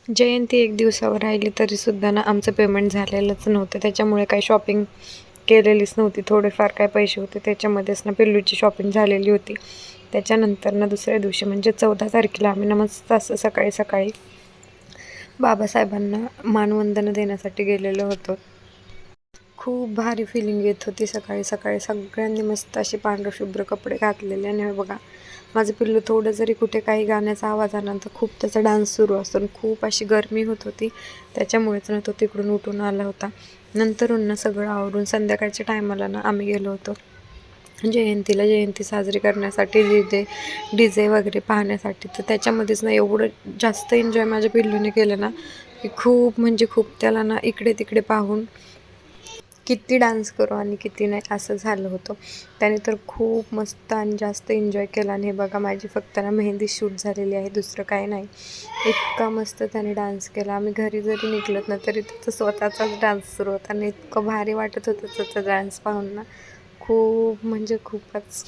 जयंती एक दिवसावर राहिली तरीसुद्धा ना आमचं पेमेंट झालेलंच नव्हतं. त्याच्यामुळे काही शॉपिंग केलेलीच नव्हती. थोडेफार काय पैसे होते त्याच्यामध्येच ना पिल्लूची शॉपिंग झालेली होती. त्याच्यानंतर ना दुसऱ्या दिवशी म्हणजे 14 तारखेला आम्ही ना मस्त असं सकाळी सकाळी बाबासाहेबांना मानवंदना देण्यासाठी गेलेलो होतो. खूप भारी फिलिंग येत होती सकाळी सकाळी. सगळ्यांनी मस्त असे पांढरशुभ्र कपडे घातलेले आणि हे बघा माझं पिल्लू थोडं जरी कुठे काही गाण्याचा आवाज आला तर खूप त्याचा डान्स सुरू असतो आणि खूप अशी गरमी होत होती. त्याच्यामुळेच ना तो तिकडून उठून आला होता. नंतरून ना सगळं आवरून संध्याकाळच्या टायमाला ना आम्ही गेलो होतो जयंती साजरी करण्यासाठी डी जे वगैरे पाहण्यासाठी. तर त्याच्यामध्येच ना एवढं जास्त एन्जॉय माझ्या पिल्लूने केलं ना की खूप म्हणजे खूप. त्याला ना इकडे तिकडे पाहून किती डान्स करू आणि किती नाही असं झालं होतं. त्याने तर खूप मस्त आणि जास्त एन्जॉय केला. आणि हे बघा माझी फक्त ना मेहंदी शूट झालेली आहे, दुसरं काही नाही. इतका मस्त त्याने डान्स केला. आम्ही घरी जरी निघलोत ना तरी त्याचा स्वतःचाच डान्स सुरू होता आणि इतकं भारी वाटत होतं त्याचा डान्स पाहून ना. खूप म्हणजे खूपच.